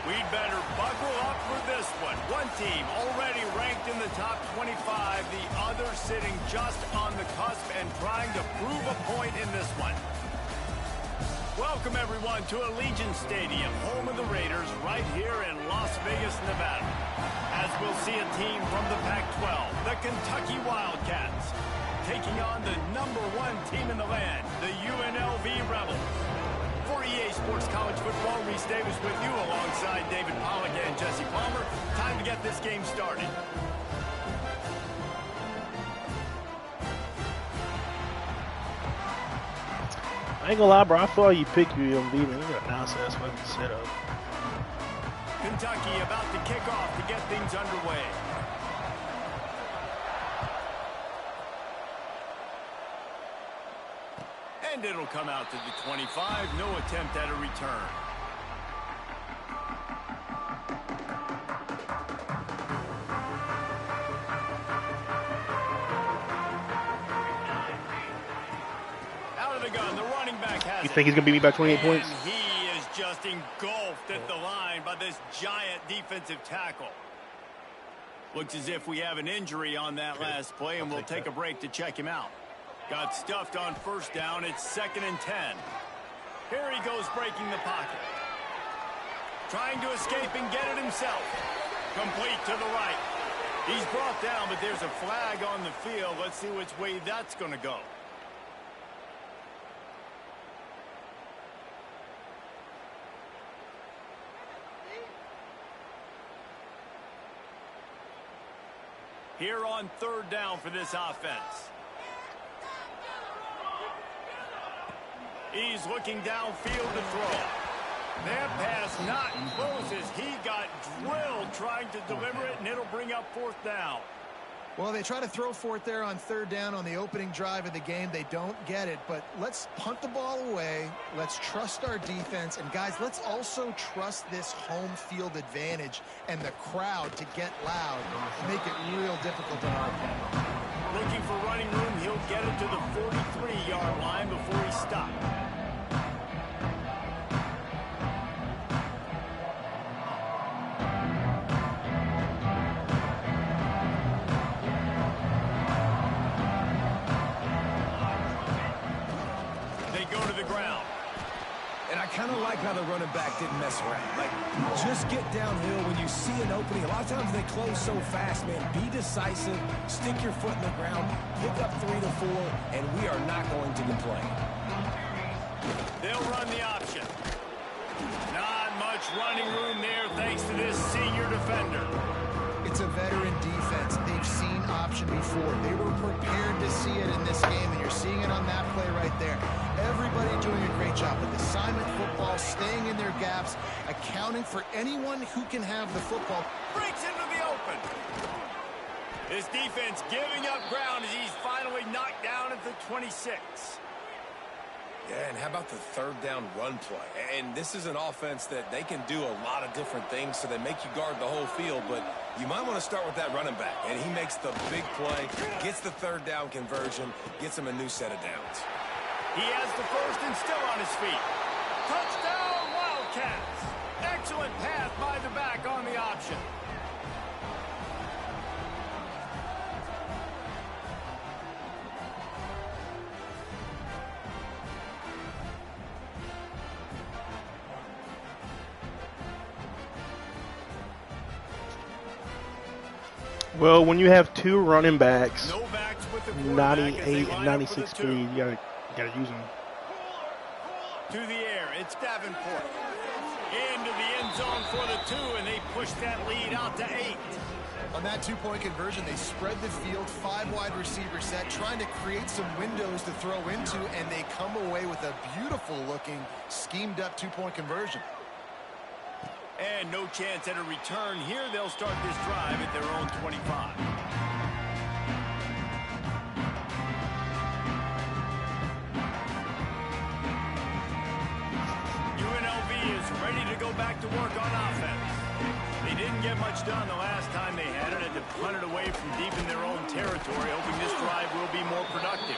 We'd better buckle up for this one. One team already ranked in the top 25, the other sitting just on the cusp and trying to prove a point in this one. Welcome, everyone, to Allegiant Stadium, home of the Raiders, right here in Las Vegas, Nevada. As we'll see a team from the Pac-12, the Kentucky Wildcats, taking on the #1 team in the land, the UNLV Rebels. For EA Sports College Football, Reese Davis with you alongside David Pollack and Jesse Palmer. Time to get this game started. I ain't gonna lie, bro. I thought you picked UNLV, man. You got nonsense fucking setup. Kentucky about to kick off to get things underway. And it'll come out to the 25. No attempt at a return. Out of the gun, the running back has You think he's gonna beat me by 28 points? He is just engulfed at the line by this giant defensive tackle. Looks as if we have an injury on that last play, and we'll take a break to check him out. Got stuffed on first down. It's 2nd and 10. Here he goes breaking the pocket. Trying to escape and get it himself. Complete to the right. He's brought down, but there's a flag on the field. Let's see which way that's going to go. Here on 3rd down for this offense. He's looking downfield to throw. That pass not close as he got drilled trying to deliver it, and it'll bring up 4th down. Well, they try to throw for it there on 3rd down on the opening drive of the game. They don't get it, but let's punt the ball away. Let's trust our defense. And, guys, let's also trust this home field advantage and the crowd to get loud and make it real difficult on our opponent. Looking for running room. He'll get it to the 43-yard line before he stops. Kind of like how the running back didn't mess around. Like, just get downhill when you see an opening. A lot of times they close so fast, man. Be decisive, stick your foot in the ground, pick up 3 to 4, and we are not going to complain. They'll run the option. Not much running room there thanks to this senior defender. It's a veteran defense. They've seen option before. They were prepared to see it in this game, and you're seeing it on that play right there. Everybody doing a great job with assignment football, staying in their gaps, accounting for anyone who can have the football. Breaks into the open. This defense giving up ground as he's finally knocked down at the 26. Yeah, and how about the 3rd down run play? And this is an offense that they can do a lot of different things, so they make you guard the whole field, but you might want to start with that running back. And he makes the big play, gets the 3rd down conversion, gets him a new set of downs. He has the first and still on his feet. Touchdown, Wildcats. Excellent pass by the back on the option. Well, when you have 2 running backs, No backs with the 98 and 96 speed, you gotta use them. To the air, it's Davenport. Into the end zone for the 2, and they push that lead out to 8. On that 2-point conversion, they spread the field, 5 wide receiver set, trying to create some windows to throw into, and they come away with a beautiful-looking, schemed-up 2-point conversion. And no chance at a return. Here they'll start this drive at their own 25. UNLV is ready to go back to work on offense. They didn't get much done the last time they had it, and to punt it away from deep in their own territory, hoping this drive will be more productive.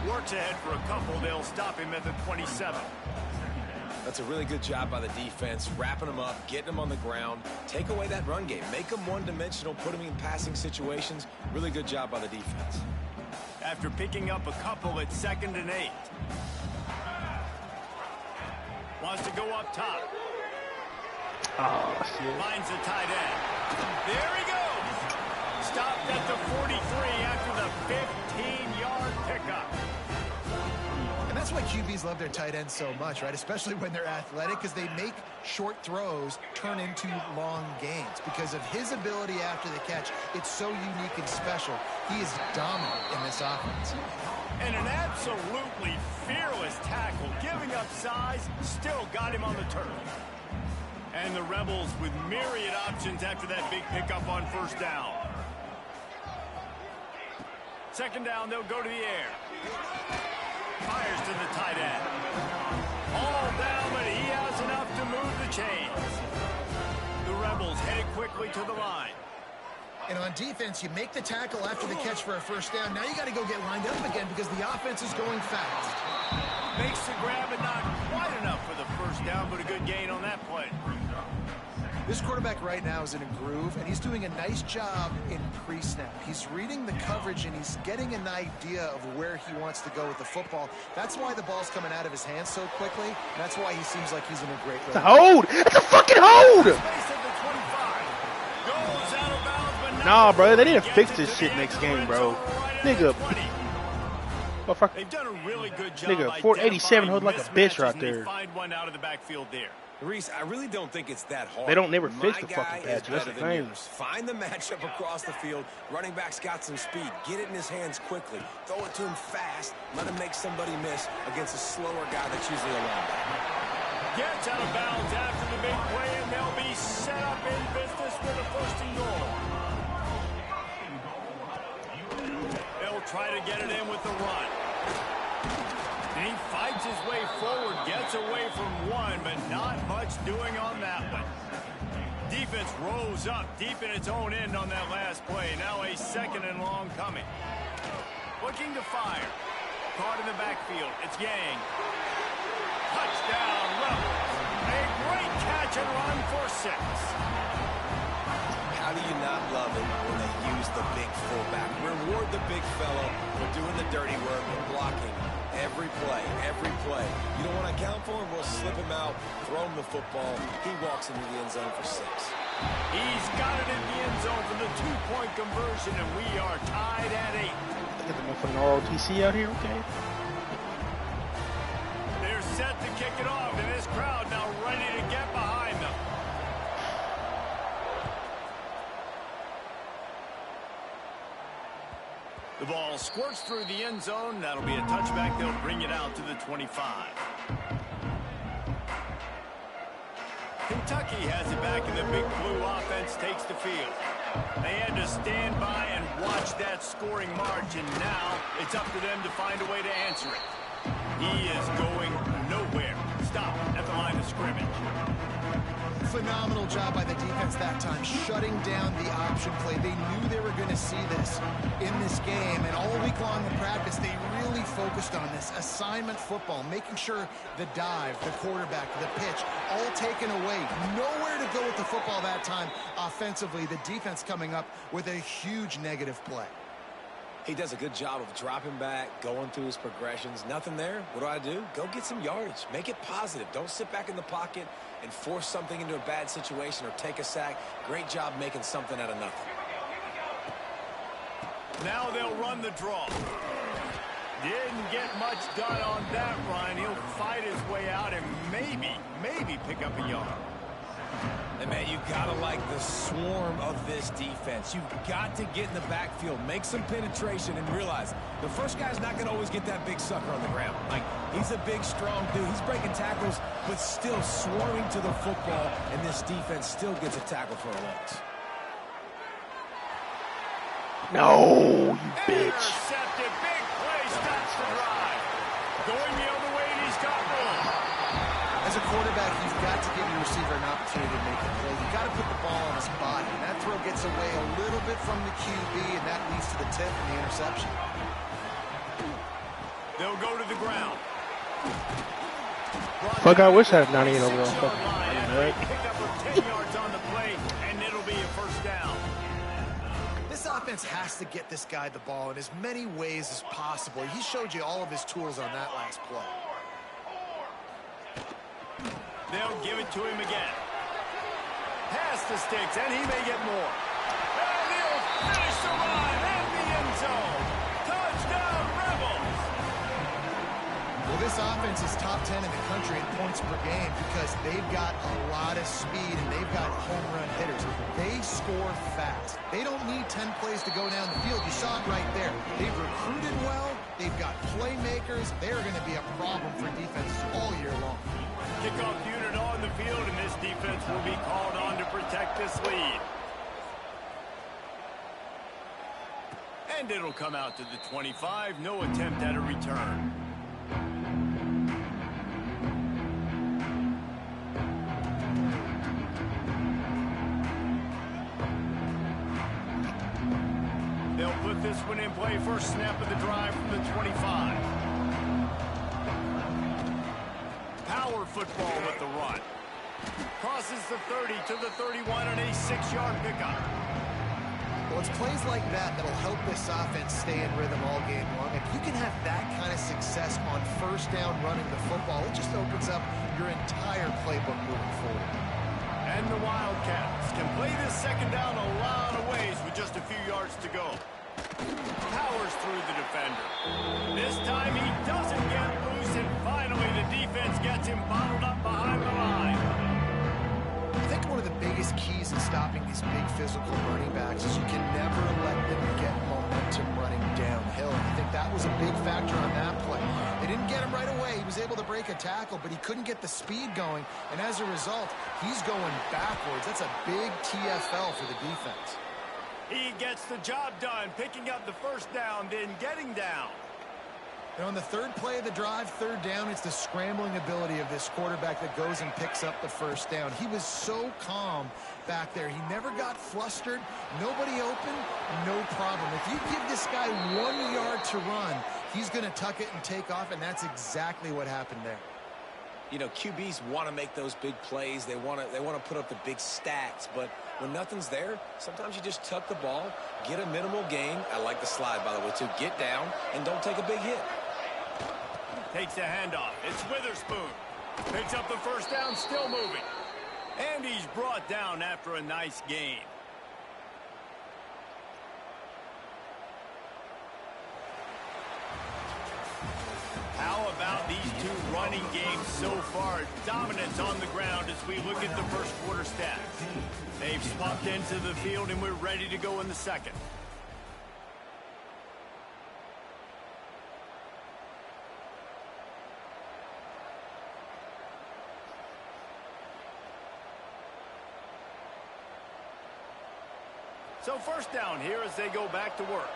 Works ahead for a couple. They'll stop him at the 27. That's a really good job by the defense, wrapping them up, getting them on the ground. Take away that run game. Make them one-dimensional, put them in passing situations. Really good job by the defense. After picking up a couple at 2nd and 8. Wants to go up top. Oh, shit. Finds the tight end. There he goes. Stopped at the 43 after the 15-yard pickup. And that's why QBs love their tight ends so much, right? Especially when they're athletic, because they make short throws turn into long gains. Because of his ability after the catch, it's so unique and special. He is dominant in this offense. And an absolutely fearless tackle, giving up size, still got him on the turf. And the Rebels with myriad options after that big pickup on 1st down. 2nd down, they'll go to the air. Fires to the tight end. All down, but he has enough to move the chains. The Rebels headed quickly to the line. And on defense, you make the tackle after the catch for a 1st down. Now you got to go get lined up again because the offense is going fast. Makes the grab and not quite enough for the 1st down, but a good gain on that play. This quarterback right now is in a groove, and he's doing a nice job in pre-snap. He's reading the coverage, and he's getting an idea of where he wants to go with the football. That's why the ball's coming out of his hands so quickly. That's why he seems like he's in a great way. It's a hold! It's a fucking hold! Nah, bro, they need to fix this shit next game, bro. Nigga. They've done a really good job. Nigga, 487 hold like a bitch right there. Find one out of the backfield there. Reese, I really don't think it's that hard. They don't never fix the My fucking guy is patch. That's the better than thing. yours. Find the matchup across the field. Running back's got some speed. Get it in his hands quickly. Throw it to him fast. Let him make somebody miss against a slower guy that's usually a linebacker. Gets out of bounds after the big play, and they'll be set up in business with a 1st and goal. They'll try to get it in with the run. And he fights his way forward, gets away from one, but not much doing on that one. Defense rose up deep in its own end on that last play. Now a 2nd and long coming. Looking to fire. Caught in the backfield. It's Yang. Touchdown, Rebels. A great catch and run for 6. How do you not love it when they use the big fullback? Reward the big fellow for doing the dirty work and blocking every play, every play. You don't want to account for him, we'll slip him out, throw him the football. He walks into the end zone for 6. He's got it in the end zone for the 2-point conversion, and we are tied at 8. Get them from the ROTC out here, okay? They're set to kick it off, and this crowd now ready to get behind them. The ball squirts through the end zone. That'll be a touchback. They'll bring it out to the 25. Kentucky has it back, and the Big Blue offense takes the field. They had to stand by and watch that scoring march, and now it's up to them to find a way to answer it. He is going nowhere. Stop at the line of scrimmage. Phenomenal job by the defense that time, shutting down the option play. They knew they were going to see this in this game, and all week long in practice, they really focused on this assignment football, making sure the dive, the quarterback, the pitch, all taken away. Nowhere to go with the football that time offensively. The defense coming up with a huge negative play. He does a good job of dropping back, going through his progressions. Nothing there. What do? Go get some yardage. Make it positive. Don't sit back in the pocket and force something into a bad situation or take a sack. Great job making something out of nothing. Now they'll run the draw. Didn't get much done on that run. He'll fight his way out and maybe pick up a yard. And, man, you got to like the swarm of this defense. You've got to get in the backfield, make some penetration, and realize the first guy's not going to always get that big sucker on the ground. Like, he's a big, strong dude. He's breaking tackles, but still swarming to the football, and this defense still gets a tackle for a loss. No, you bitch. Intercepted. Big play. Stops the drive. Going the other way, and he's got room. As a quarterback, you've got to give your receiver an opportunity to make a play. You've got to put the ball on his body. And that throw gets away a little bit from the QB, and that leads to the tip and the interception. They'll go to the ground. Fuck, I wish I had 98 overall. Fuck. Pick up for 10 yards on the play, and it'll be a first down. This offense has to get this guy the ball in as many ways as possible. He showed you all of his tools on that last play. They'll give it to him again. Pass the sticks, and he may get more. And he'll finish the run in the end zone. Touchdown, Rebels! Well, this offense is top 10 in the country in points per game because they've got a lot of speed and they've got home run hitters. They score fast. They don't need 10 plays to go down the field. You saw it right there. They've recruited well. They've got playmakers. They are going to be a problem for defenses all year long. Kickoff unit on the field, and this defense will be called on to protect this lead. And it'll come out to the 25. No attempt at a return. They'll put this one in play. First snap of the drive from the 25. Power football with the run. Crosses the 30 to the 31 and a 6-yard pickup. Well, it's plays like that that'll help this offense stay in rhythm all game long. If you can have that kind of success on first down running the football, it just opens up your entire playbook moving forward. And the Wildcats can play this second down a lot of ways with just a few yards to go. Powers through the defender. This time he doesn't get loose, and finally the defense gets him bottled up behind the line. I think one of the biggest keys in stopping these big physical running backs is you can never let them get momentum running downhill. I think that was a big factor on that play. They didn't get him right away. He was able to break a tackle, but he couldn't get the speed going, and as a result, he's going backwards. That's a big TFL for the defense. He gets the job done, picking up the first down, then getting down. And on the third play of the drive, third down, it's the scrambling ability of this quarterback that goes and picks up the first down. He was so calm back there. He never got flustered. Nobody open, no problem. If you give this guy 1 yard to run, he's going to tuck it and take off, and that's exactly what happened there. You know, QBs want to make those big plays. They want to put up the big stats, but when nothing's there, sometimes you just tuck the ball, get a minimal gain. I like the slide, by the way, too. Get down and don't take a big hit. Takes the handoff. It's Witherspoon. Picks up the first down, still moving. And he's brought down after a nice gain. How about these two running games so far? Dominance on the ground as we look at the first quarter stats. They've swapped into the field, and we're ready to go in the second. So first down here as they go back to work.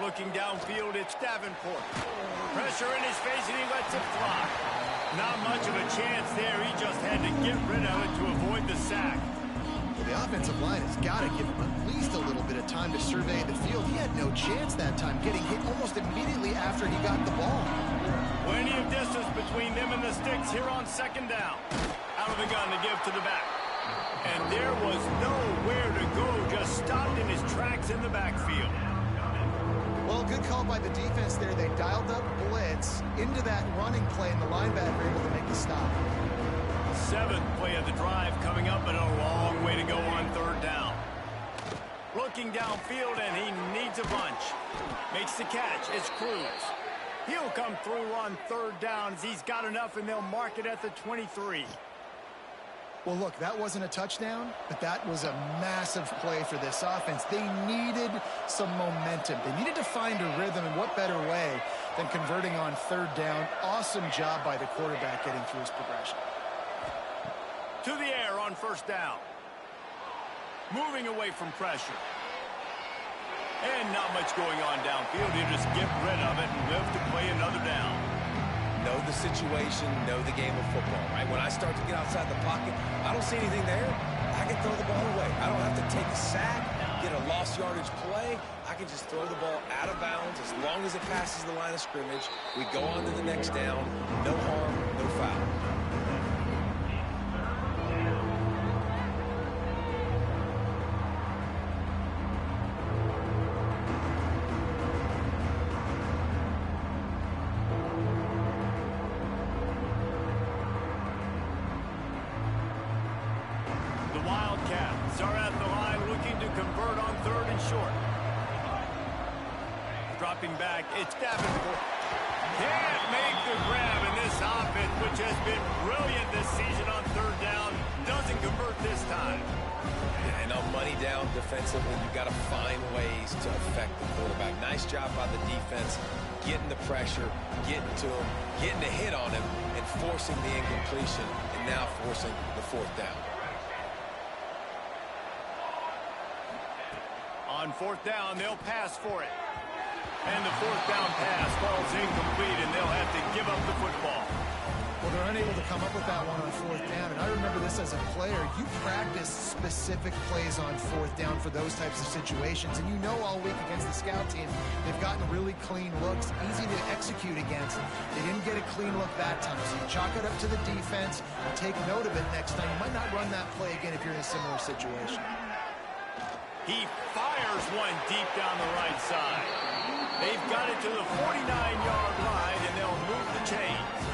Looking downfield, it's Davenport. Pressure in his face, and he lets it fly. Not much of a chance there. He just had to get rid of it to avoid the sack. Well, the offensive line has got to give him at least a little bit of time to survey the field. He had no chance that time, getting hit almost immediately after he got the ball. Plenty of distance between them and the sticks here on second down. Out of the gun to give to the back. And there was nowhere to go, just stopped in his tracks in the backfield. Well, good call by the defense there. They dialed up blitz into that running play, and the linebacker able to make the stop. Seventh play of the drive coming up, but a long way to go on third down. Looking downfield, and he needs a bunch. Makes the catch. It's Cruz. He'll come through on third down as he's got enough, and they'll mark it at the 23. Well, look, that wasn't a touchdown, but that was a massive play for this offense. They needed some momentum. They needed to find a rhythm, and what better way than converting on third down. Awesome job by the quarterback getting through his progression. To the air on first down. Moving away from pressure. And not much going on downfield. He'll just get rid of it and live to play another down. Know the situation, know the game of football, right? When I start to get outside the pocket, I don't see anything there. I can throw the ball away. I don't have to take a sack, get a lost yardage play. I can just throw the ball out of bounds as long as it passes the line of scrimmage. We go on to the next down. No harm, no foul. Wildcats are at the line looking to convert on 3rd and short. Dropping back, it's Davenport. Can't make the grab in this offense, which has been brilliant this season on 3rd down. Doesn't convert this time. And on money down defensively, you've got to find ways to affect the quarterback. Nice job by the defense, getting the pressure, getting to him, getting a hit on him, and forcing the incompletion, and now forcing the 4th down. On 4th down, they'll pass for it. And the 4th down pass falls incomplete, and they'll have to give up the football. Well, they're unable to come up with that one on 4th down, and I remember this as a player. You practice specific plays on 4th down for those types of situations, and you know all week against the scout team, they've gotten really clean looks, easy to execute against. They didn't get a clean look that time, so you chalk it up to the defense, take note of it next time. You might not run that play again if you're in a similar situation. He fires one deep down the right side. They've got it to the 49-yard line, and they'll move the chains.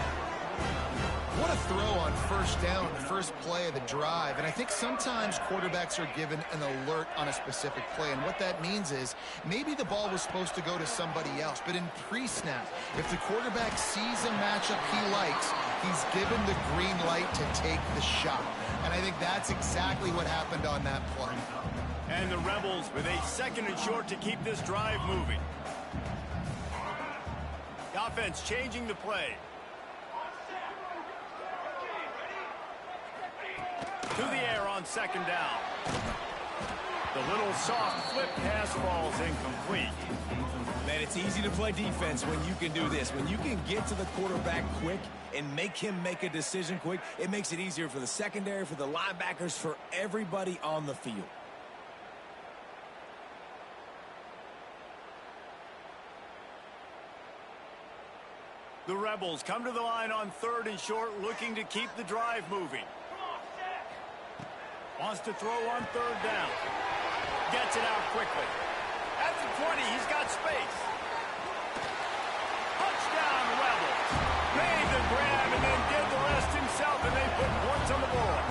What a throw on 1st down, the first play of the drive. And I think sometimes quarterbacks are given an alert on a specific play. And what that means is maybe the ball was supposed to go to somebody else. But in pre-snap, if the quarterback sees a matchup he likes, he's given the green light to take the shot. And I think that's exactly what happened on that play. And the Rebels with a 2nd and short to keep this drive moving. The offense changing the play. To the air on 2nd down. The little soft flip pass falls incomplete. Man, it's easy to play defense when you can do this. When you can get to the quarterback quick and make him make a decision quick, it makes it easier for the secondary, for the linebackers, for everybody on the field. The Rebels come to the line on 3rd and short, looking to keep the drive moving. Wants to throw on 3rd down. Gets it out quickly. At the 20, he's got space. Touchdown, Rebels. Made the grab and then did the rest himself, and they put points on the board.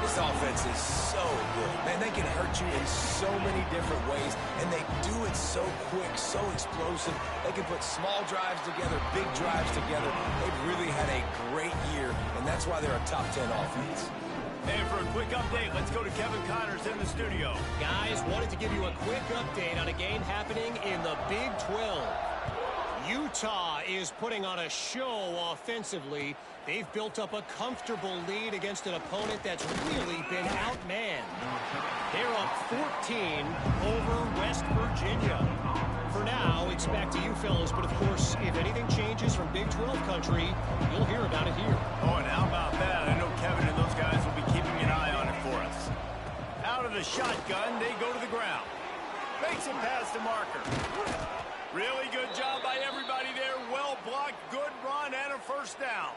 This offense is so good. Man, they can hurt you in so many different ways, and they do it so quick, so explosive. They can put small drives together, big drives together. They've really had a great year, and that's why they're a top 10 offense. And for a quick update, let's go to Kevin Connors in the studio. Guys, wanted to give you a quick update on a game happening in the Big 12. Utah is putting on a show offensively. They've built up a comfortable lead against an opponent that's really been outmanned. They're up 14 over West Virginia. For now, it's back to you fellas, but of course, if anything changes from Big 12 country, you'll hear about it here. Oh, and how about that? I know Kevin and those guys will be keeping an eye on it for us. Out of the shotgun, they go to the ground. Makes it past the marker. Really good job by everybody there. Well blocked, good run, and a 1st down.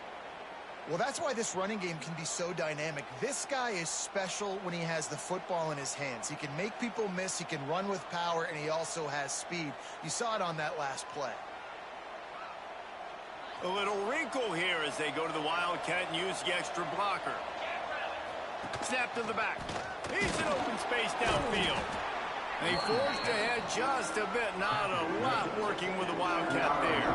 Well, that's why this running game can be so dynamic. This guy is special when he has the football in his hands. He can make people miss, he can run with power, and he also has speed. You saw it on that last play. A little wrinkle here as they go to the Wildcat and use the extra blocker. Snap to the back. He's in open space downfield. They forged ahead just a bit. Not a lot working with the Wildcat there.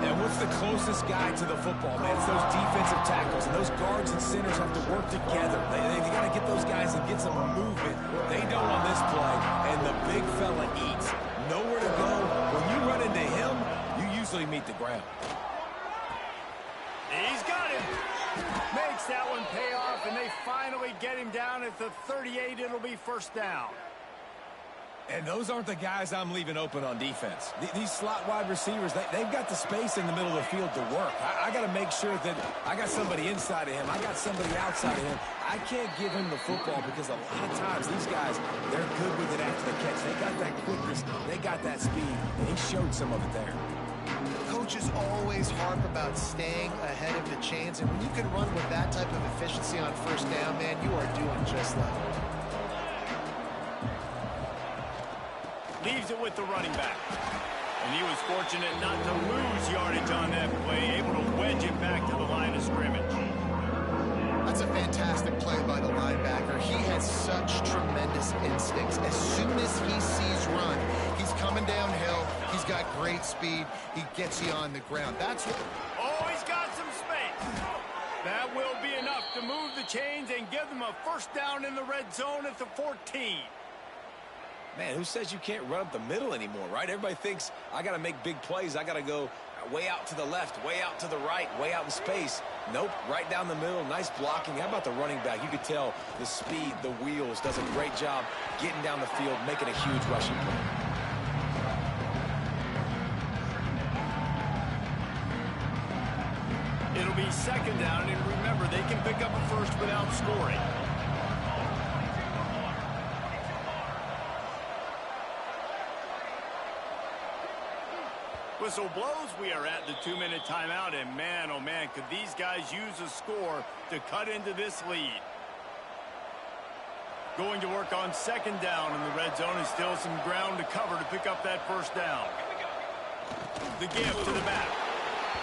And what's the closest guy to the football, man? It's those defensive tackles, and those guards and centers have to work together. They got to get those guys and get some movement. They don't on this play, and the big fella eats. Nowhere to go. When you run into him, you usually meet the ground. He's got him. Makes that one pay off, and they finally get him down at the 38. It'll be 1st down. And those aren't the guys I'm leaving open on defense. These slot wide receivers, they've got the space in the middle of the field to work. I got to make sure that I got somebody inside of him. I got somebody outside of him. I can't give him the football because a lot of times these guys, they're good with it after the catch. Just, they got that speed, and he showed some of it there. Coaches always harp about staying ahead of the chains, and when you can run with that type of efficiency on first down, man, you are doing just that. Leaves it with the running back. And he was fortunate not to lose yardage on that play, able to wedge it back to the line of scrimmage. That's a fantastic play by the linebacker. He has such tremendous instincts. As soon as he sees run, he's coming downhill. He's got great speed. He gets you on the ground. That's what... Oh, he's got some space. That will be enough to move the chains and give them a first down in the red zone at the 14. Man, who says you can't run up the middle anymore, right? Everybody thinks I got to make big plays. I got to go way out to the left, way out to the right, way out in space. Nope, right down the middle. Nice blocking. How about the running back? You could tell the speed, the wheels, does a great job getting down the field, making a huge rushing play. It'll be second down, and remember, they can pick up a first without scoring. Whistle blows. We are at the 2-minute timeout, and man, oh man, could these guys use a score to cut into this lead. Going to work on second down in the red zone, and still some ground to cover to pick up that first down. The give to the back.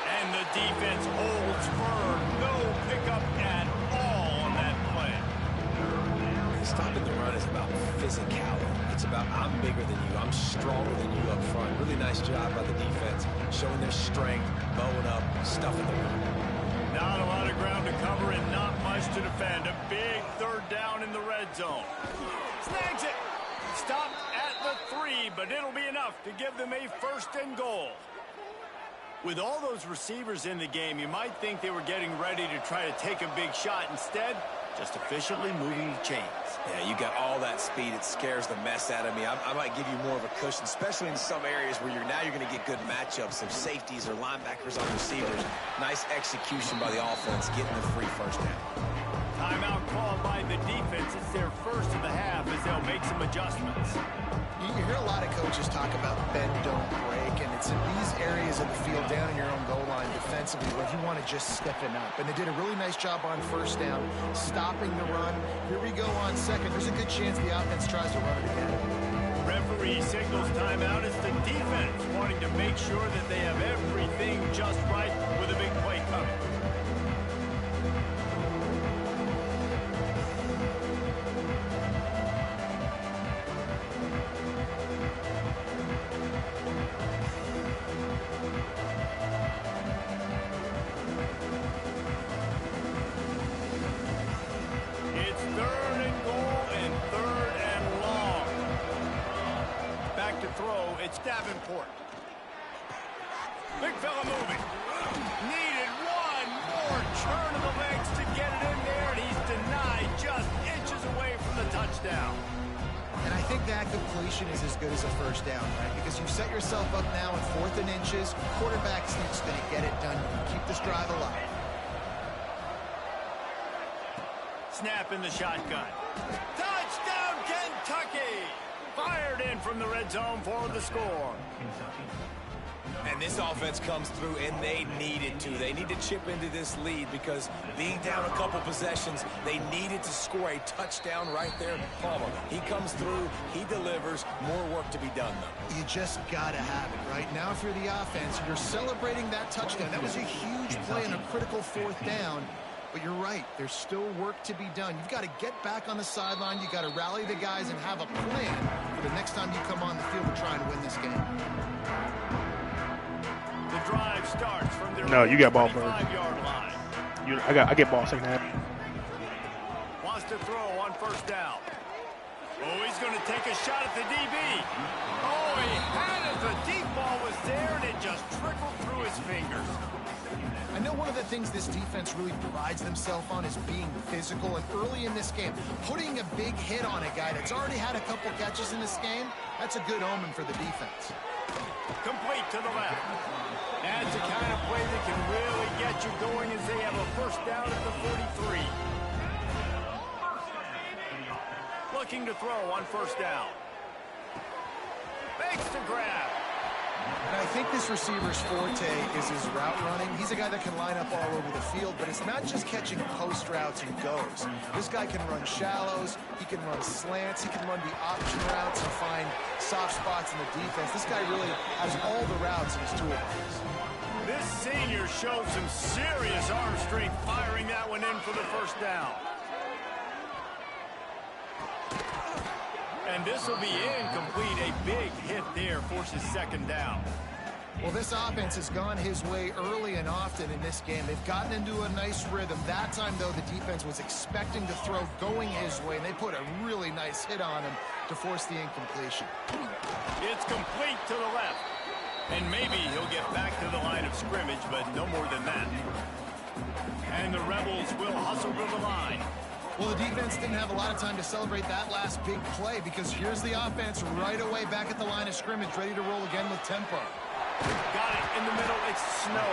And the defense holds firm. No pickup at all on that play. Stopping the run is about physicality. It's about I'm bigger than you. I'm stronger than you up front. Really nice job by the defense, showing their strength, bowing up, stuffing the run. Not a lot of ground to cover and not much to defend. A big third down in the red zone. Snags it. Stopped at the 3, but it'll be enough to give them a first and goal. With all those receivers in the game, you might think they were getting ready to try to take a big shot. Instead, just efficiently moving the chains. Yeah, you got all that speed. It scares the mess out of me. I might give you more of a cushion, especially in some areas where you're going to get good matchups, some safeties or linebackers on receivers. Nice execution by the offense, getting the free first down. Timeout called by the defense. It's their first of the half as they'll make some adjustments. You hear a lot of coaches talk about bend, don't break, and it's in these areas of the field down in your own goal line defensively where you want to just stiffen up. And they did a really nice job on first down, stopping the run. Here we go on second. There's a good chance the offense tries to run it again. Referee signals timeout. It's the defense wanting to make sure that they have everything just right with a big play coming. It's Davenport. Big fella moving. Needed one more turn of the legs to get it in there, and he's denied just inches away from the touchdown. And I think that completion is as good as a first down, right? Because you've set yourself up now in 4th and inches. Quarterback's just going to get it done. Keep this drive alive. Snap in the shotgun. Touchdown, Kentucky! Fired in from the red zone for the score. And this offense comes through, and they needed to. They need to chip into this lead because being down a couple possessions, they needed to score a touchdown right there. Palmer, he comes through, he delivers. More work to be done, though. You just got to have it, right? Now, if you're the offense, you're celebrating that touchdown. That was a huge play and a critical 4th down. But you're right. There's still work to be done. You've got to get back on the sideline. You've got to rally the guys and have a plan for the next time you come on the field to try and win this game. The drive starts from their No, you got ball first. 5-yard line. I get ball second half. Wants to throw on first down. Oh, he's going to take a shot at the DB. Oh, he had it. The deep ball was there, and it just trickled through his fingers. I know one of the things this defense really prides themselves on is being physical, and early in this game, putting a big hit on a guy that's already had a couple catches in this game, that's a good omen for the defense. Complete to the left. That's the kind of play that can really get you going as they have a first down at the 43. Looking to throw on first down. makes the grab. And I think this receiver's forte is his route running. He's a guy that can line up all over the field, but it's not just catching post routes and goes. This guy can run shallows, he can run slants, he can run the option routes and find soft spots in the defense. This guy really has all the routes in his toolbox. This senior showed some serious arm strength firing that one in for the first down. And this will be incomplete. A big hit there forces second down. Well, this offense has gone his way early and often in this game. They've gotten into a nice rhythm. That time, though, the defense was expecting to throw going his way, and they put a really nice hit on him to force the incompletion. It's complete to the left. And maybe he'll get back to the line of scrimmage, but no more than that. And the Rebels will hustle to the line. Well, the defense didn't have a lot of time to celebrate that last big play because here's the offense right away back at the line of scrimmage, ready to roll again with tempo. Got it in the middle. It's Snow.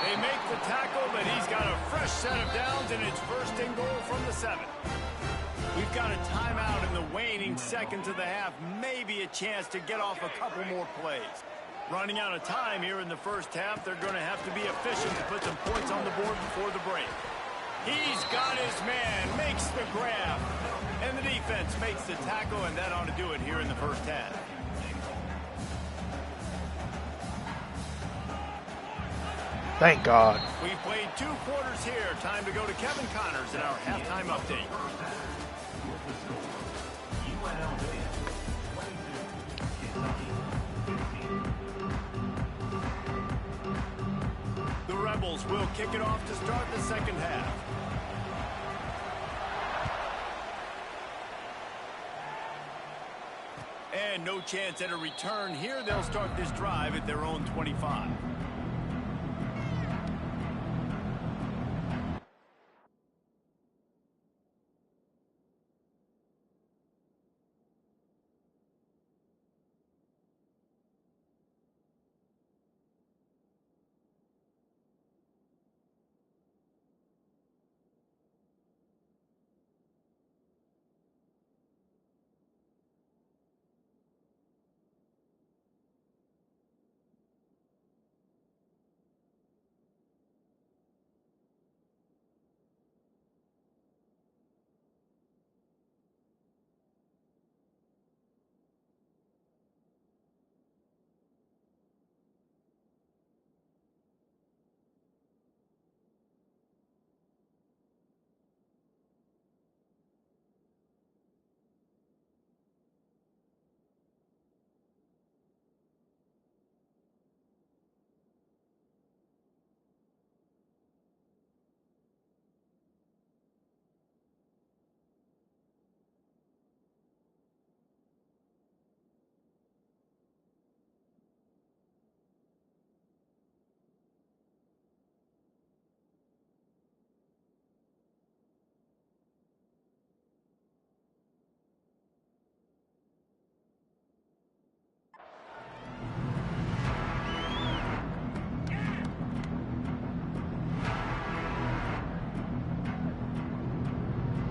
They make the tackle, but he's got a fresh set of downs, and it's first and goal from the 7. We've got a timeout in the waning seconds of the half. Maybe a chance to get off a couple more plays. Running out of time here in the first half. They're going to have to be efficient to put some points on the board before the break. He's got his man, makes the grab, and the defense makes the tackle, and that ought to do it here in the first half. Thank God. We've played 2 quarters here. Time to go to Kevin Connors in our halftime update. The Rebels will kick it off to start the second half. And no chance at a return here. They'll start this drive at their own 25.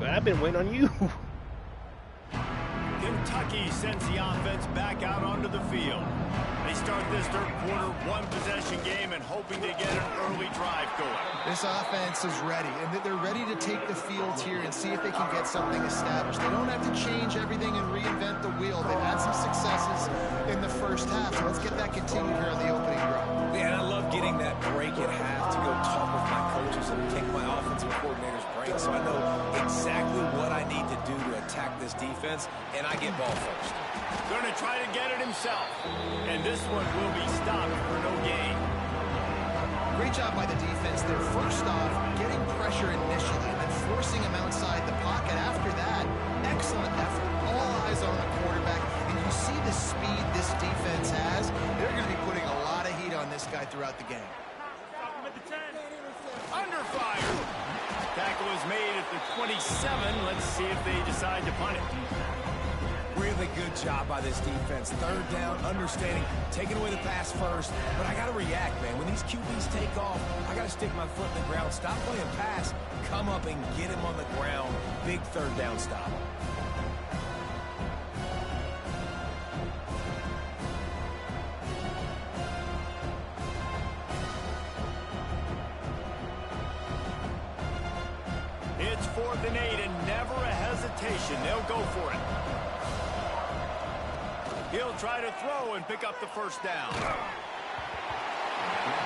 I've been waiting on you. Kentucky sends the offense back out onto the field. They start this third quarter one-possession game and hoping to get an early drive going. This offense is ready, and they're ready to take the field here and see if they can get something established. They don't have to change everything and reinvent the wheel. They've had some successes in the first half, so let's get that continued here on the opening drive. Yeah, and I love getting that break at half to go talk with my coaches and pick my offensive coordinator's brain so I know exactly what I need to do to attack this defense, and I get ball first. Going to try to get it himself, and this one will be stopped for no gain. Great job by the defense there. First off, getting pressure initially and then forcing him outside the pocket. After that, excellent effort. All eyes on the quarterback, and you see the speed this defense has. They're going to be putting a lot of heat on this guy throughout the game. Under fire. Tackle is made at the 27. Let's see if they decide to punt it. Really good job by this defense. Third down, understanding, taking away the pass first. But I got to react, man. When these QBs take off, I got to stick my foot in the ground. Stop playing pass. Come up and get him on the ground. Big third down stop. and 8 and never a hesitation. They'll go for it. He'll try to throw and pick up the first down.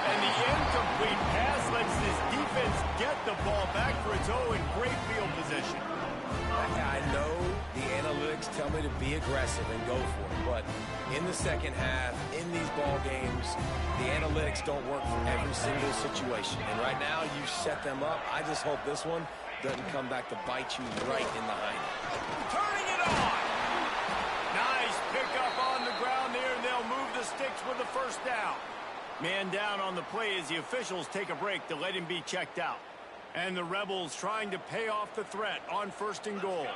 And the incomplete pass lets this defense get the ball back for its own great field position. I know the analytics tell me to be aggressive and go for it, but in the second half, in these ball games, the analytics don't work for every single situation. And right now, you set them up. I just hope this one doesn't come back to bite you right in the hind. Turning it on. Nice pickup on the ground there, and they'll move the sticks with the first down. Man down on the play as the officials take a break to let him be checked out. And the Rebels trying to pay off the threat on 1st and goal.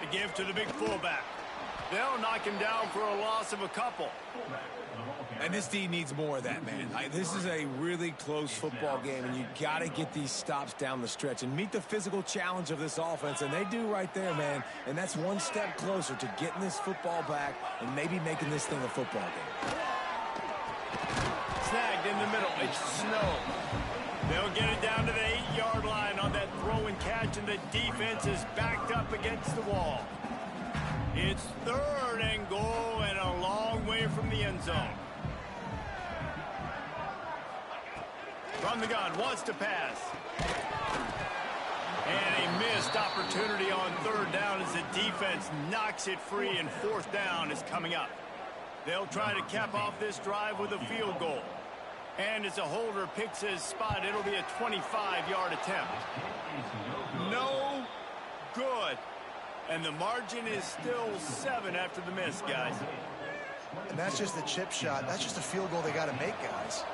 The give to the big fullback. They'll knock him down for a loss of a couple. And this D needs more of that, man. This is a really close football game, and you got to get these stops down the stretch and meet the physical challenge of this offense, and they do right there, man. And that's one step closer to getting this football back and maybe making this thing a football game. Snagged in the middle. It's Snow. They'll get it down to the 8-yard line on that throw and catch, and the defense is backed up against the wall. It's 3rd and goal and a long way from the end zone. From the gun, wants to pass. And a missed opportunity on 3rd down as the defense knocks it free, and 4th down is coming up. They'll try to cap off this drive with a field goal. And as a holder picks his spot, it'll be a 25-yard attempt. No good. And the margin is still 7 after the miss, guys. And that's just a chip shot. That's just a field goal they got to make, guys.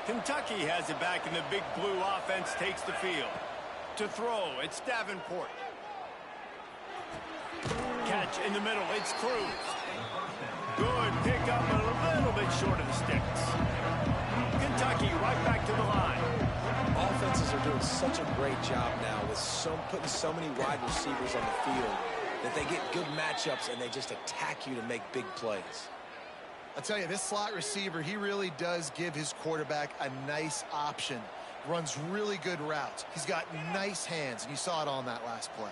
Kentucky has it back, and the big blue offense takes the field. To throw, it's Davenport. Catch in the middle, it's Cruz. Good pick up, but a little bit short of the sticks. Kentucky right back to the line. Offenses are doing such a great job now with putting so many wide receivers on the field that they get good matchups and they just attack you to make big plays. I'll tell you, this slot receiver, he really does give his quarterback a nice option. Runs really good routes. He's got nice hands, and you saw it on that last play.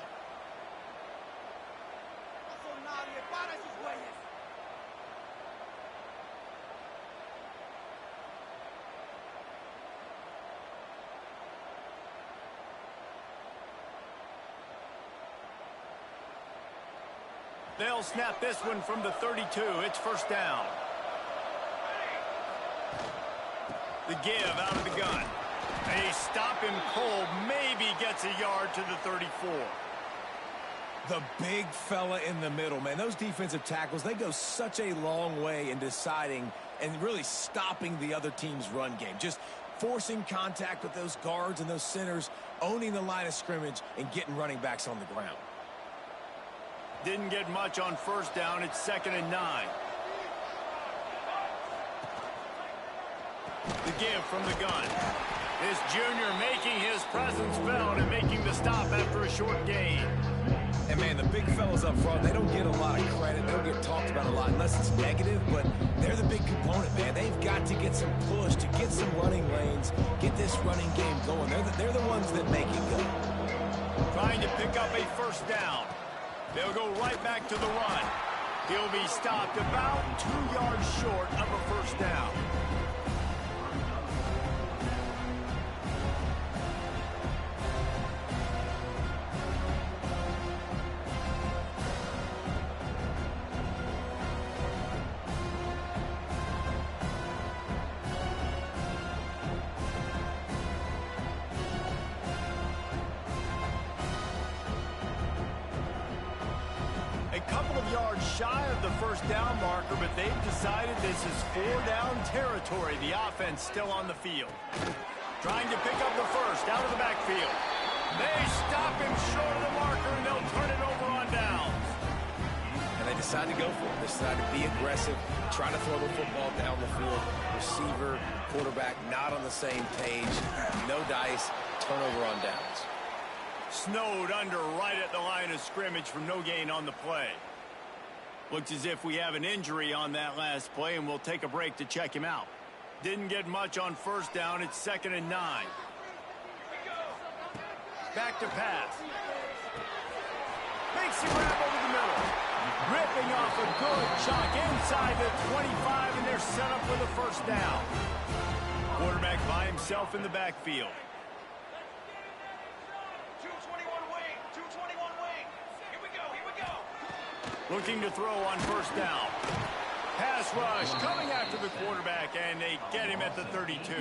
They'll snap this one from the 32. It's 1st down. The give out of the gun. They stop him cold. Maybe gets a yard to the 34. The big fella in the middle, man. Those defensive tackles, they go such a long way in deciding and really stopping the other team's run game. Just forcing contact with those guards and those centers, owning the line of scrimmage, and getting running backs on the ground. Didn't get much on 1st down. It's 2nd and 9. The give from the gun. This junior making his presence felt and making the stop after a short gain. And, man, the big fellas up front, they don't get a lot of credit. They don't get talked about a lot unless it's negative, but they're the big component, man. They've got to get some push, to get some running lanes, get this running game going. They're the ones that make it go. Trying to pick up a 1st down. They'll go right back to the run. He'll be stopped about 2 yards short of a 1st down. Shy of the 1st down marker, but they've decided this is 4-down territory. The offense still on the field. Trying to pick up the 1st out of the backfield. They stop him short of the marker, and they'll turn it over on downs. And they decide to go for it. They decide to be aggressive, try to throw the football down the field. Receiver, quarterback, not on the same page. No dice, turnover on downs. Snowed under right at the line of scrimmage from no gain on the play. Looks as if we have an injury on that last play, and we'll take a break to check him out. Didn't get much on 1st down. It's 2nd and 9. Back to pass. Makes the grab over the middle. Ripping off a good chunk inside the 25, and they're set up for the first down. Quarterback by himself in the backfield. 221 wing, 221 wing. Here we go. Looking to throw on first down. Pass rush coming after the quarterback, and they get him at the 32.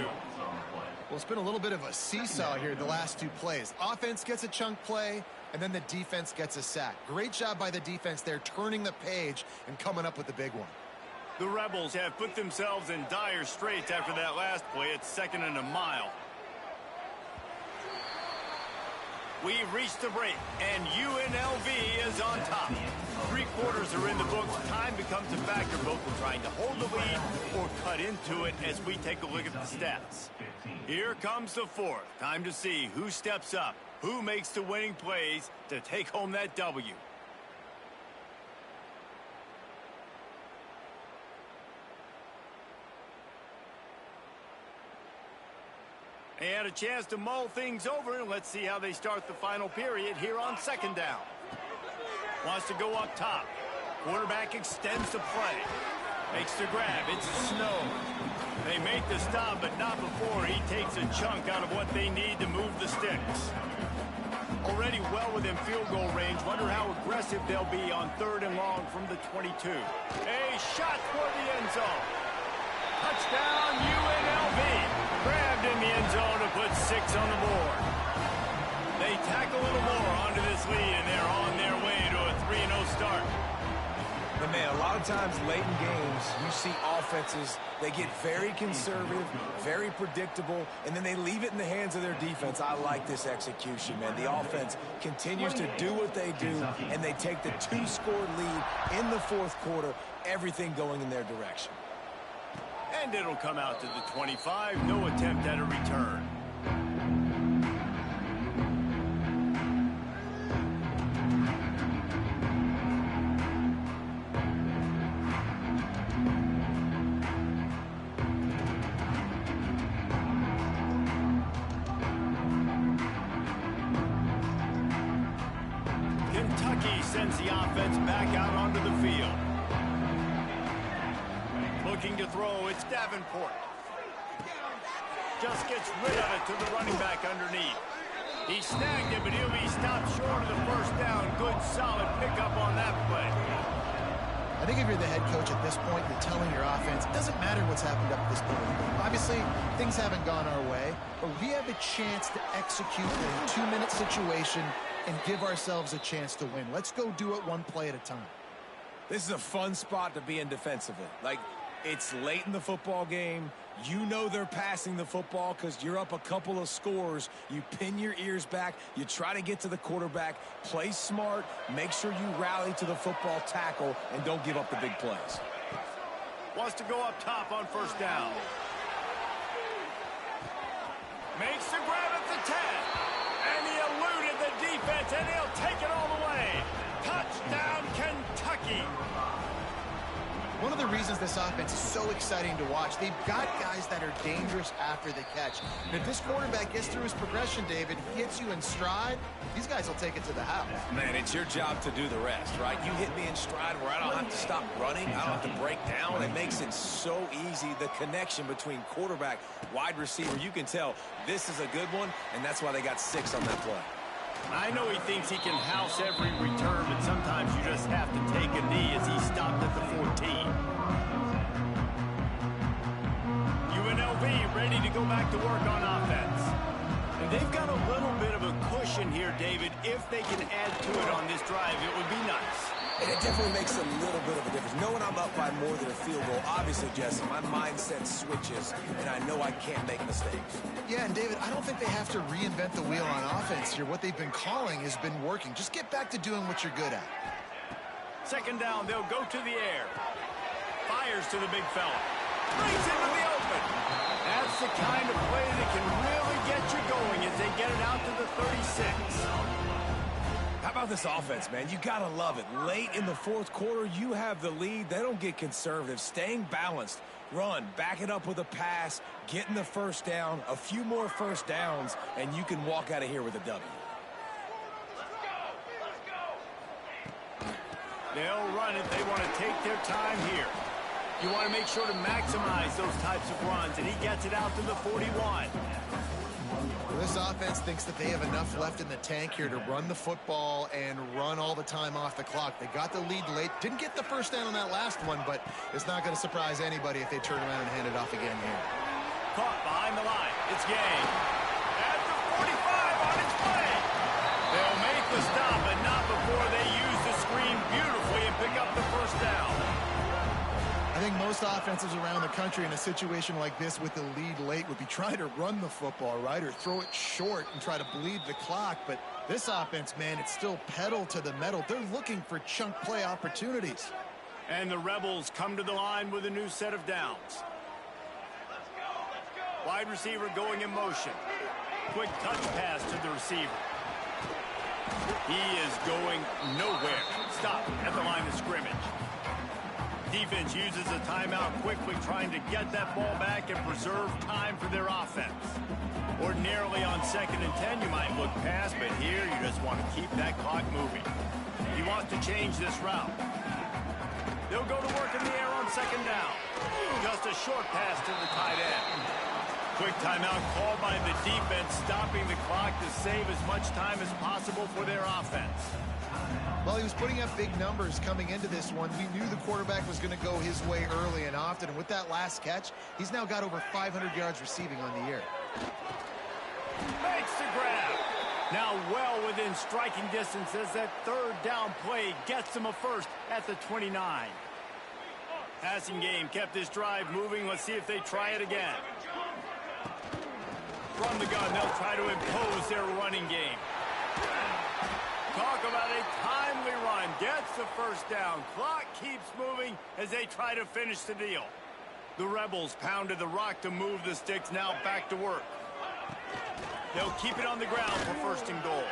Well, it's been a little bit of a seesaw here the last two plays. Offense gets a chunk play, and then the defense gets a sack. Great job by the defense there, turning the page and coming up with the big one. The Rebels have put themselves in dire straits after that last play. It's 2nd and a mile. We've reached the break, and UNLV is on top. 3 quarters are in the books. Time becomes a factor, both in trying to hold the lead or cut into it as we take a look at the stats. Here comes the 4th. Time to see who steps up, who makes the winning plays to take home that W. And a chance to mull things over. Let's see how they start the final period here on 2nd down. Wants to go up top. Quarterback extends the play. Makes the grab. It's Snow. They make the stop, but not before he takes a chunk out of what they need to move the sticks. Already well within field goal range. Wonder how aggressive they'll be on 3rd and long from the 22. A shot toward the end zone. Touchdown UNLV. Grabbed in the end zone to put 6 on the board. They tack a little more onto this lead, and they're on their way to a 3-0 start. But man, a lot of times late in games, you see offenses, they get very conservative, very predictable, and then they leave it in the hands of their defense. I like this execution, man. The offense continues to do what they do, and they take the 2-score lead in the 4th quarter, everything going in their direction. And it'll come out to the 25. No attempt at a return. Kentucky sends the offense back out onto the field. Looking to throw, it's Davenport. Just gets rid of it to the running back underneath. He snagged it, but he'll be stopped short of the first down. Good, solid pickup on that play. I think if you're the head coach at this point, you're telling your offense, it doesn't matter what's happened up to this point. Obviously, things haven't gone our way, but we have a chance to execute in a 2-minute situation and give ourselves a chance to win. Let's go do it one play at a time. This is a fun spot to be in defensively. Like, it's late in the football game. You know they're passing the football because you're up a couple of scores. You pin your ears back. You try to get to the quarterback. Play smart. Make sure you rally to the football tackle and don't give up the big plays. Wants to go up top on first down. Makes the grab at the 10. And he eluded the defense, and he'll take it all the way. Touchdown, Kentucky. One of the reasons this offense is so exciting to watch, they've got guys that are dangerous after the catch. And if this quarterback gets through his progression, David, he hits you in stride, these guys will take it to the house. Man, it's your job to do the rest, right? You hit me in stride where I don't have to stop running. I don't have to break down. It makes it so easy. The connection between quarterback, wide receiver, you can tell this is a good one, and that's why they got 6 on that play. I know he thinks he can house every return, but sometimes you just have to take a knee as he stopped at the 14. UNLV ready to go back to work on offense. And they've got a little bit of a cushion here, David. If they can add to it on this drive, it would be nice. And it definitely makes a little bit of a difference. Knowing I'm up by more than a field goal, obviously, Jesse, my mindset switches, and I know I can't make mistakes. Yeah, and David, I don't think they have to reinvent the wheel on offense here. What they've been calling has been working. Just get back to doing what you're good at. 2nd down, they'll go to the air. Fires to the big fella. Brings into the open. That's the kind of play that can really get you going as they get it out to the 36. How about this offense, man? You got to love it. Late in the 4th quarter, you have the lead. They don't get conservative. Staying balanced. Run, back it up with a pass, getting the first down, a few more first downs, and you can walk out of here with a W. They'll run it. They want to take their time here. You want to make sure to maximize those types of runs, and he gets it out to the 41. This offense thinks that they have enough left in the tank here to run the football and run all the time off the clock. They got the lead late. Didn't get the first down on that last one, but it's not going to surprise anybody if they turn around and hand it off again here. Caught behind the line. It's gained. At the 45 on its way. They'll make the stop, but not before they use the screen beautifully and pick up the first down. I think most offenses around the country in a situation like this with the lead late would be trying to run the football, right, or throw it short and try to bleed the clock. But this offense, man, it's still pedal to the metal. They're looking for chunk play opportunities. And the Rebels come to the line with a new set of downs. Wide receiver going in motion. Quick touch pass to the receiver. He is going nowhere. Stop at the line of scrimmage. Defense uses a timeout quickly, trying to get that ball back and preserve time for their offense. Ordinarily on 2nd and 10, you might look past, but here you just want to keep that clock moving. He wants to change this route. They'll go to work in the air on 2nd down. Just a short pass to the tight end. Quick timeout called by the defense, stopping the clock to save as much time as possible for their offense. Well, he was putting up big numbers coming into this one. We knew the quarterback was going to go his way early and often. And with that last catch, he's now got over 500 yards receiving on the year. Makes the grab. Now well within striking distance as that 3rd down play gets them a first at the 29. Passing game kept this drive moving. Let's see if they try it again. From the gun, they'll try to impose their running game. Talk about a timely run. Gets the first down. Clock keeps moving as they try to finish the deal. The Rebels pounded the rock to move the sticks. Now back to work. They'll keep it on the ground for 1st and goal.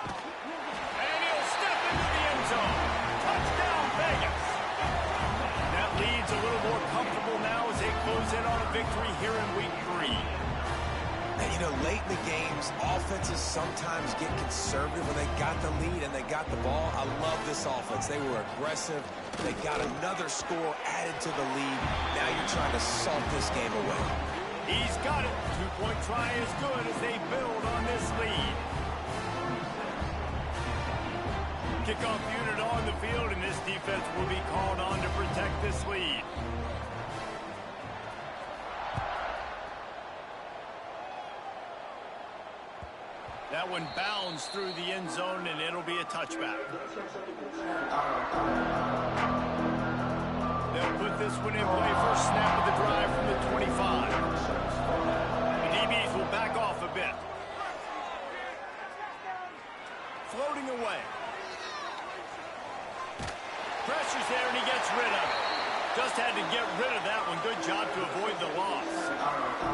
And he'll step into the end zone. Touchdown, Vegas. That lead's a little more comfortable now as they close in on a victory here in week 3. And, you know, late in the games, offenses sometimes get conservative when they got the lead and they got the ball. I love this offense. They were aggressive. They got another score added to the lead. Now you're trying to salt this game away. He's got it. 2-point try is good as they build on this lead. Kickoff unit on the field, and this defense will be called on to protect this lead. That one bounds through the end zone, and it'll be a touchback. They'll put this one in play. First snap of the drive from the 25. The DBs will back off a bit. Floating away. Pressure's there, and he gets rid of it. Just had to get rid of that one. Good job to avoid the loss.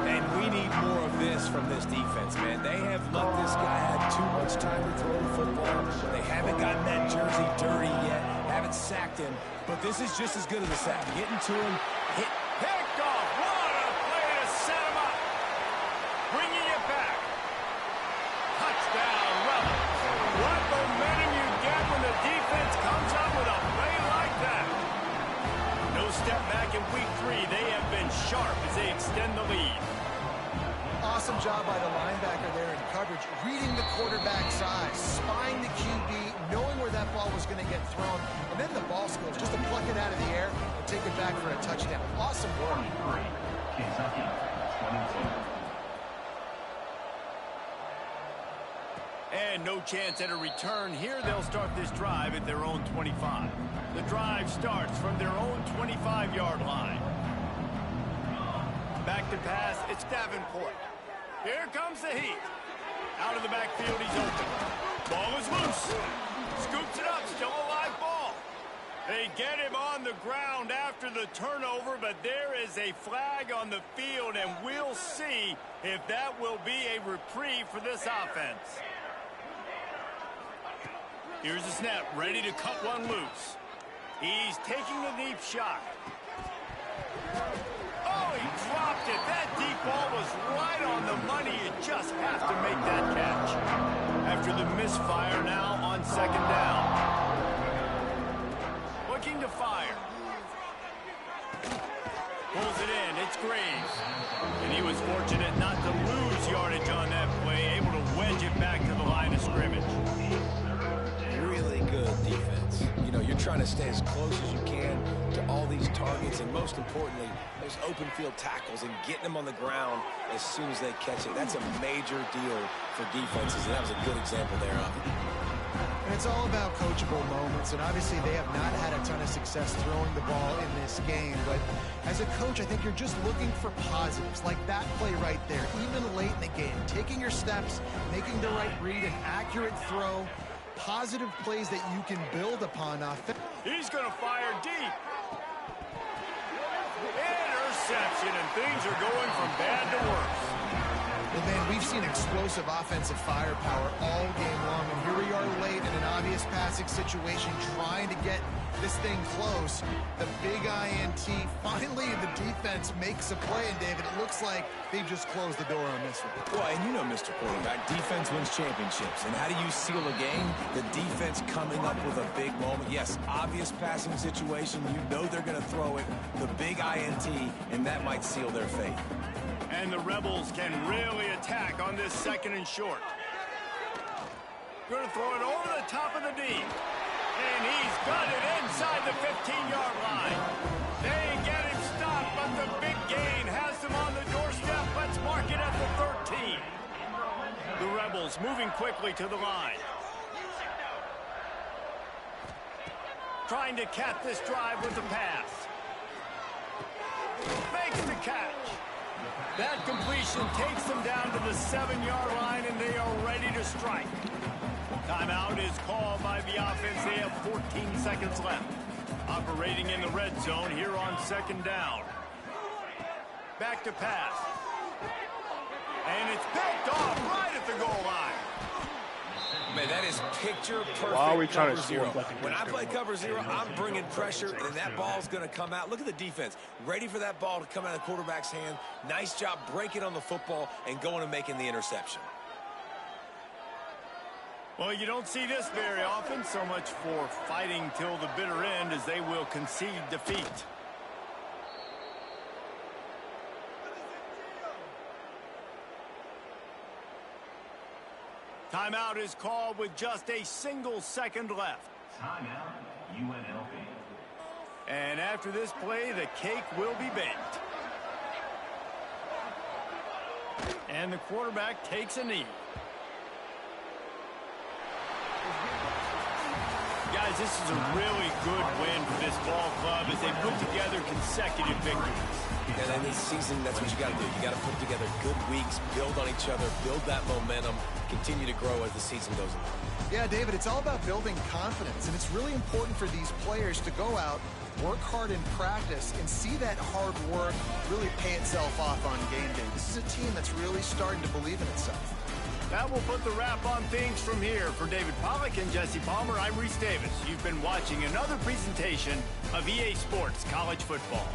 And we need more of this from this defense, man. They have let this guy have too much time to throw the football. They haven't gotten that jersey dirty yet. Haven't sacked him. But this is just as good as a sack. Getting to him, hit. Picked off. What a play to set him up. Bringing it back. Touchdown, Rebels. What momentum you get when the defense comes up with a play like that. No step back in week 3. They have been sharp as they extend the lead. Awesome job by the linebacker there in coverage, reading the quarterback's eyes, spying the QB, knowing where that ball was going to get thrown, and then the ball skills just to pluck it out of the air and take it back for a touchdown. Awesome work. And no chance at a return. Here they'll start this drive at their own 25. The drive starts from their own 25-yard line. Back to pass, it's Davenport. Here comes the heat. Out of the backfield, he's open. Ball is loose. Scoops it up, still a live ball. They get him on the ground after the turnover, but there is a flag on the field, and we'll see if that will be a reprieve for this offense. Here's the snap, ready to cut one loose. He's taking the deep shot. Oh, he dropped it. That deep ball was right on the money. You just have to make that catch. After the misfire now on 2nd down. screens. And he was fortunate not to lose yardage on that play, able to wedge it back to the line of scrimmage. Really good defense. You know, you're trying to stay as close as you can to all these targets, and most importantly, those open field tackles and getting them on the ground as soon as they catch it. That's a major deal for defenses, and that was a good example there of it. And it's all about coachable moments, and obviously they have not had a ton of success throwing the ball in this game. But as a coach, I think you're just looking for positives, like that play right there, even late in the game. Taking your steps, making the right read, an accurate throw, positive plays that you can build upon. He's going to fire deep. Interception, and things are going from bad to worse. Well, man, we've seen explosive offensive firepower all game long, and here we are late in an obvious passing situation trying to get this thing close. The big INT, finally the defense makes a play, and David, it looks like they've just closed the door on this one. Well, and you know, Mr. Quarterback, defense wins championships. And how do you seal a game? The defense coming up with a big moment. Yes, obvious passing situation. You know they're going to throw it. The big INT, and that might seal their fate. And the Rebels can really attack on this second and short. Going to throw it over the top of the D. And he's got it inside the 15-yard line. They get him stopped, but the big gain has them on the doorstep. Let's mark it at the 13. The Rebels moving quickly to the line. Trying to cap this drive with the pass. Makes the catch. That completion takes them down to the 7-yard line, and they are ready to strike. Timeout is called by the offense. They have 14 seconds left. Operating in the red zone here on second down. Back to pass. And it's picked off right at the goal line. Man, that is picture perfect. While we're trying cover to zero. score, When I play cover zero, I'm bringing pressure, and that ball's going to come out. Look at the defense. Ready for that ball to come out of the quarterback's hand. Nice job breaking on the football and going and making the interception. Well, you don't see this very often. So much for fighting till the bitter end, as they will concede defeat. Timeout is called with just a single second left. Timeout, UNLV. And after this play, the cake will be baked. And the quarterback takes a knee. Guys, this is a really good win for this ball club as they put together consecutive victories. And in this season, that's what you got to do. You got to put together good weeks, build on each other, build that momentum, continue to grow as the season goes on. Yeah, David, it's all about building confidence, and it's really important for these players to go out, work hard in practice, and see that hard work really pay itself off on game day. This is a team that's really starting to believe in itself. That will put the wrap on things from here. For David Pollack and Jesse Palmer, I'm Reese Davis. You've been watching another presentation of EA Sports College Football.